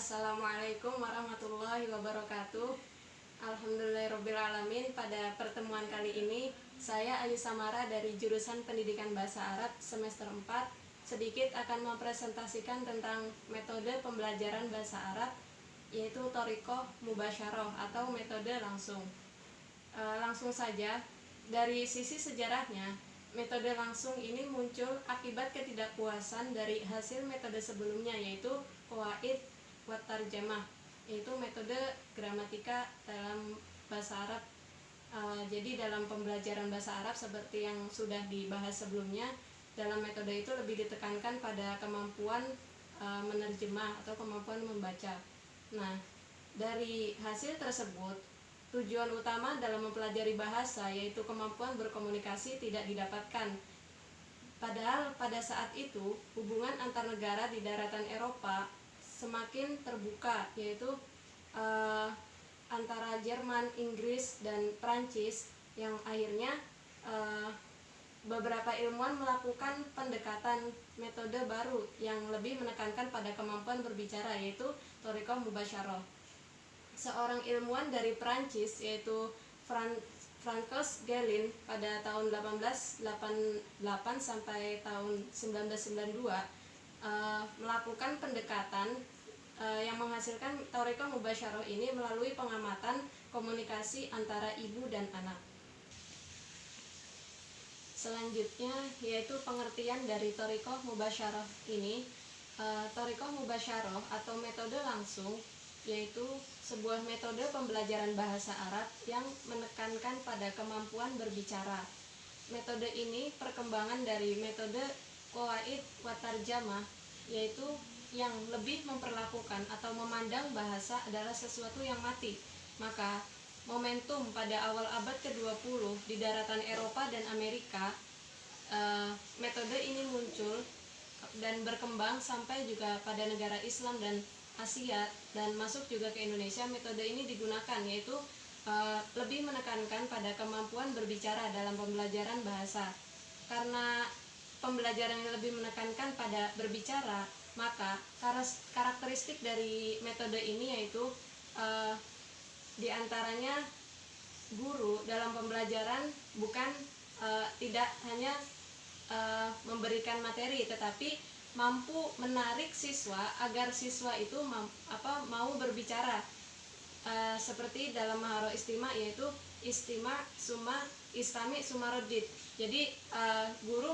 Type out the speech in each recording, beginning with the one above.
Assalamualaikum warahmatullahi wabarakatuh. Alhamdulillahirrabbilalamin. Pada pertemuan kali ini, saya Ayu Samara dari jurusan Pendidikan Bahasa Arab semester 4 sedikit akan mempresentasikan tentang metode pembelajaran bahasa Arab, yaitu thoriqah mubasyarah atau metode langsung. Langsung saja, dari sisi sejarahnya, metode langsung ini muncul akibat ketidakpuasan dari hasil metode sebelumnya, yaitu qawaid wa tarjamah, yaitu metode gramatika dalam bahasa Arab. Jadi dalam pembelajaran bahasa Arab seperti yang sudah dibahas sebelumnya, dalam metode itu lebih ditekankan pada kemampuan menerjemah atau kemampuan membaca. Nah, dari hasil tersebut, tujuan utama dalam mempelajari bahasa yaitu kemampuan berkomunikasi tidak didapatkan. Padahal pada saat itu hubungan antar negara di daratan Eropa semakin terbuka, yaitu antara Jerman, Inggris, dan Prancis, yang akhirnya beberapa ilmuwan melakukan pendekatan metode baru yang lebih menekankan pada kemampuan berbicara, yaitu thoriqah mubasyarah. Seorang ilmuwan dari Prancis, yaitu Francois Gellin, pada tahun 1888 sampai tahun 1992 melakukan pendekatan yang menghasilkan thoriqah mubasyarah ini melalui pengamatan komunikasi antara ibu dan anak. Selanjutnya yaitu pengertian dari thoriqah mubasyarah ini. Thoriqah mubasyarah atau metode langsung yaitu sebuah metode pembelajaran bahasa Arab yang menekankan pada kemampuan berbicara. Metode ini perkembangan dari metode qawaid wa tarjamah, yaitu yang lebih memperlakukan atau memandang bahasa adalah sesuatu yang mati. Maka momentum pada awal abad ke-20 di daratan Eropa dan Amerika, metode ini muncul dan berkembang sampai juga pada negara Islam dan Asia, dan masuk juga ke Indonesia. Metode ini digunakan, yaitu lebih menekankan pada kemampuan berbicara dalam pembelajaran bahasa. Karena pembelajaran yang lebih menekankan pada berbicara, maka karakteristik dari metode ini yaitu diantaranya guru dalam pembelajaran bukan tidak hanya memberikan materi, tetapi mampu menarik siswa agar siswa itu mau berbicara, seperti dalam Maharo Istima, yaitu istima summa istami summa radid. Jadi guru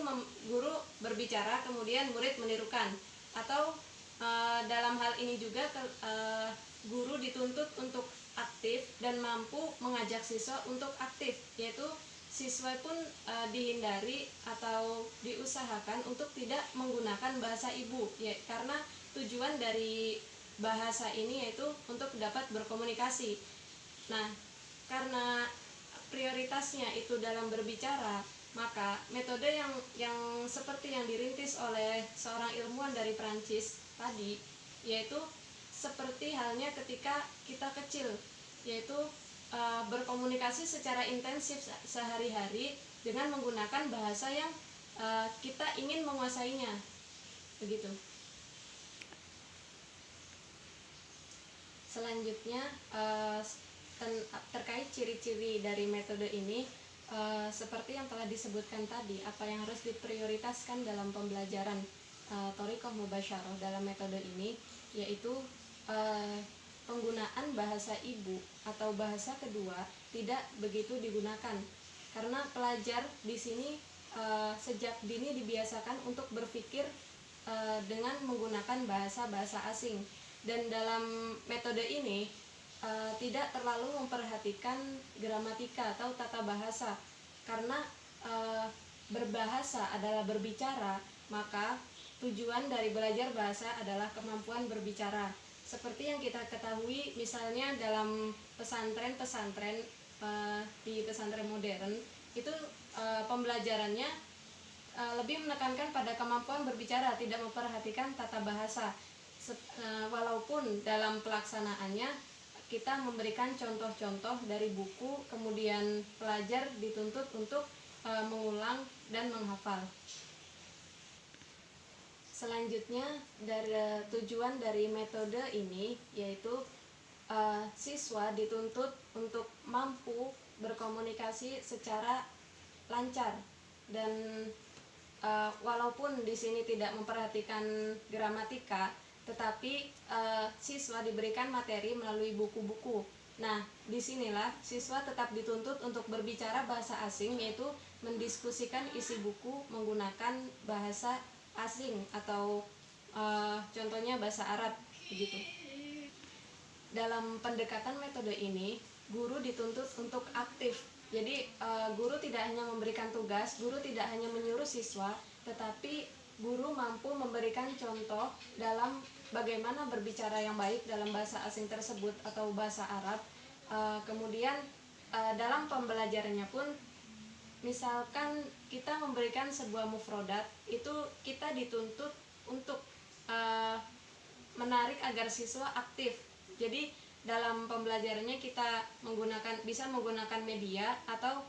berbicara kemudian murid menirukan, atau dalam hal ini juga guru dituntut untuk aktif dan mampu mengajak siswa untuk aktif, yaitu siswa pun dihindari atau diusahakan untuk tidak menggunakan bahasa ibu, ya, karena tujuan dari bahasa ini yaitu untuk dapat berkomunikasi. Nah, karena prioritasnya itu dalam berbicara, maka metode yang seperti yang dirintis oleh seorang ilmuwan dari Prancis tadi, yaitu seperti halnya ketika kita kecil, yaitu berkomunikasi secara intensif sehari-hari dengan menggunakan bahasa yang kita ingin menguasainya, begitu. Selanjutnya terkait ciri-ciri dari metode ini, seperti yang telah disebutkan tadi, apa yang harus diprioritaskan dalam pembelajaran thoriqah mubasyarah dalam metode ini, yaitu penggunaan bahasa ibu atau bahasa kedua tidak begitu digunakan, karena pelajar di sini sejak dini dibiasakan untuk berpikir dengan menggunakan bahasa-bahasa asing, dan dalam metode ini tidak terlalu memperhatikan gramatika atau tata bahasa, karena berbahasa adalah berbicara, maka tujuan dari belajar bahasa adalah kemampuan berbicara. Seperti yang kita ketahui, misalnya dalam pesantren-pesantren di pesantren modern itu pembelajarannya lebih menekankan pada kemampuan berbicara, tidak memperhatikan tata bahasa. Walaupun dalam pelaksanaannya kita memberikan contoh-contoh dari buku, kemudian pelajar dituntut untuk mengulang dan menghafal. Selanjutnya, dari tujuan dari metode ini yaitu siswa dituntut untuk mampu berkomunikasi secara lancar dan walaupun di sini tidak memperhatikan gramatika, tetapi siswa diberikan materi melalui buku-buku. Nah, disinilah siswa tetap dituntut untuk berbicara bahasa asing, yaitu mendiskusikan isi buku menggunakan bahasa asing atau contohnya bahasa Arab begitu. Dalam pendekatan metode ini, guru dituntut untuk aktif. Jadi guru tidak hanya memberikan tugas, guru tidak hanya menyuruh siswa, tetapi guru mampu memberikan contoh dalam bagaimana berbicara yang baik dalam bahasa asing tersebut atau bahasa Arab. Kemudian dalam pembelajarannya pun, misalkan kita memberikan sebuah mufrodat, itu kita dituntut untuk menarik agar siswa aktif. Jadi dalam pembelajarannya kita bisa menggunakan media atau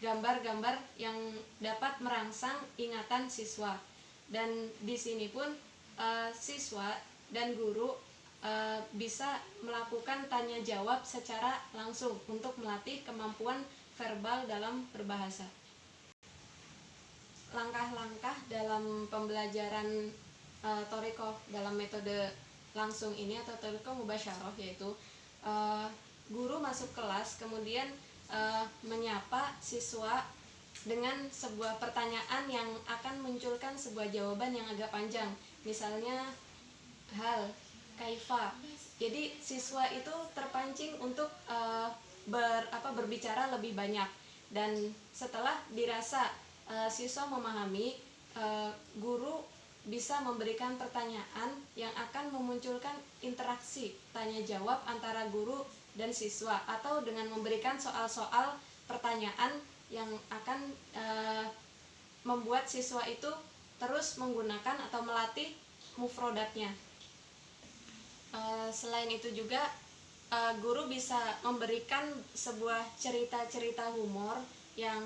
gambar-gambar yang dapat merangsang ingatan siswa. Dan di sini pun siswa dan guru bisa melakukan tanya jawab secara langsung untuk melatih kemampuan verbal dalam berbahasa. Langkah-langkah dalam pembelajaran thoriqoh dalam metode langsung ini atau thoriqoh mubasyarah, yaitu guru masuk kelas kemudian menyapa siswa dengan sebuah pertanyaan yang akan munculkan sebuah jawaban yang agak panjang, misalnya hal, kaifa. Jadi siswa itu terpancing untuk berbicara lebih banyak, dan setelah dirasa siswa memahami, guru bisa memberikan pertanyaan yang akan memunculkan interaksi tanya jawab antara guru dan siswa, atau dengan memberikan soal-soal pertanyaan yang akan membuat siswa itu terus menggunakan atau melatih mufrodatnya. Selain itu juga guru bisa memberikan sebuah cerita-cerita humor yang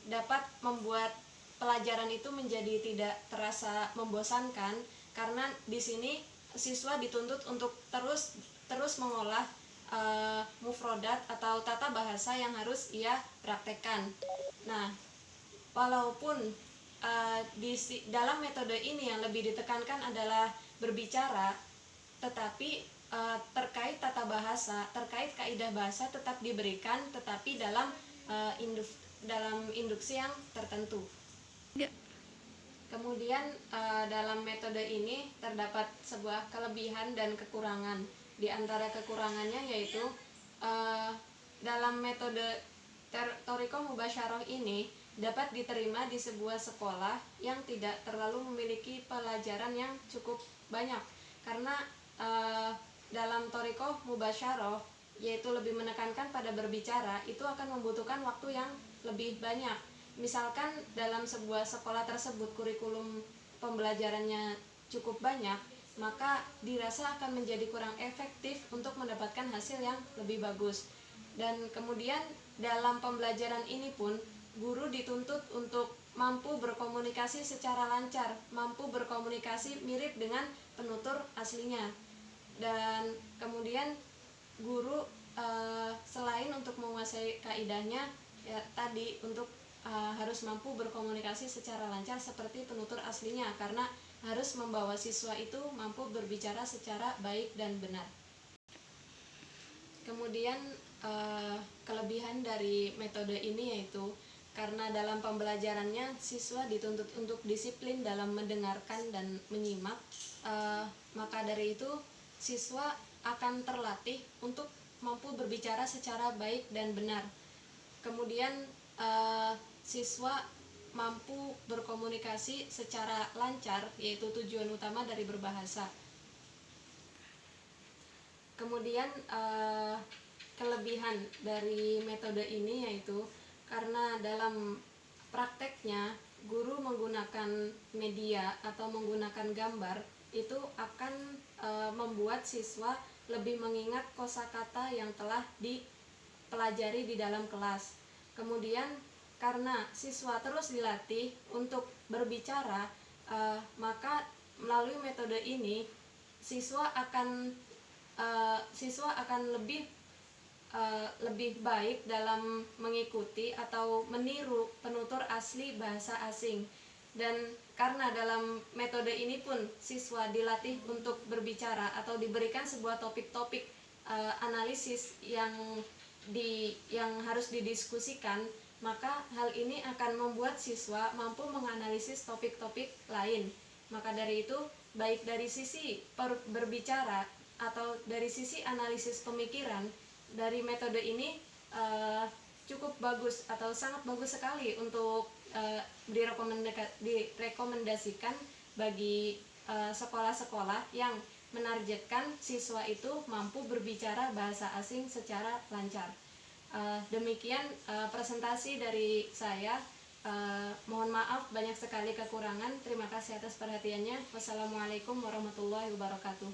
dapat membuat pelajaran itu menjadi tidak terasa membosankan, karena di sini siswa dituntut untuk terus mengolah mufrodat atau tata bahasa yang harus ia praktekkan. Nah, walaupun dalam metode ini yang lebih ditekankan adalah berbicara, tetapi terkait tata bahasa, terkait kaidah bahasa tetap diberikan, tetapi dalam induksi yang tertentu. Kemudian dalam metode ini terdapat sebuah kelebihan dan kekurangan. Di antara kekurangannya yaitu dalam metode thoriqoh mubasyarah ini dapat diterima di sebuah sekolah yang tidak terlalu memiliki pelajaran yang cukup banyak, karena dalam thoriqoh mubasyarah, yaitu lebih menekankan pada berbicara, itu akan membutuhkan waktu yang lebih banyak. Misalkan dalam sebuah sekolah tersebut kurikulum pembelajarannya cukup banyak, maka dirasa akan menjadi kurang efektif untuk mendapatkan hasil yang lebih bagus. Dan kemudian dalam pembelajaran ini pun guru dituntut untuk mampu berkomunikasi secara lancar, mampu berkomunikasi mirip dengan penutur aslinya. Dan kemudian guru selain untuk menguasai kaidahnya, ya tadi untuk harus mampu berkomunikasi secara lancar seperti penutur aslinya, karena harus membawa siswa itu mampu berbicara secara baik dan benar. Kemudian kelebihan dari metode ini yaitu karena dalam pembelajarannya siswa dituntut untuk disiplin dalam mendengarkan dan menyimak, maka dari itu siswa akan terlatih untuk mampu berbicara secara baik dan benar. Kemudian siswa mampu berkomunikasi secara lancar, yaitu tujuan utama dari berbahasa. Kemudian kelebihan dari metode ini yaitu karena dalam prakteknya guru menggunakan media atau menggunakan gambar, itu akan membuat siswa lebih mengingat kosakata yang telah dipelajari di dalam kelas. Kemudian karena siswa terus dilatih untuk berbicara, Maka melalui metode ini siswa akan lebih baik dalam mengikuti atau meniru penutur asli bahasa asing. Dan karena dalam metode ini pun siswa dilatih untuk berbicara atau diberikan sebuah topik-topik analisis yang harus didiskusikan, maka hal ini akan membuat siswa mampu menganalisis topik-topik lain. Maka dari itu, baik dari sisi berbicara atau dari sisi analisis pemikiran, dari metode ini cukup bagus atau sangat bagus sekali untuk direkomendasikan bagi sekolah-sekolah yang menargetkan siswa itu mampu berbicara bahasa asing secara lancar. Demikian presentasi dari saya. Mohon maaf banyak sekali kekurangan. Terima kasih atas perhatiannya. Wassalamualaikum warahmatullahi wabarakatuh.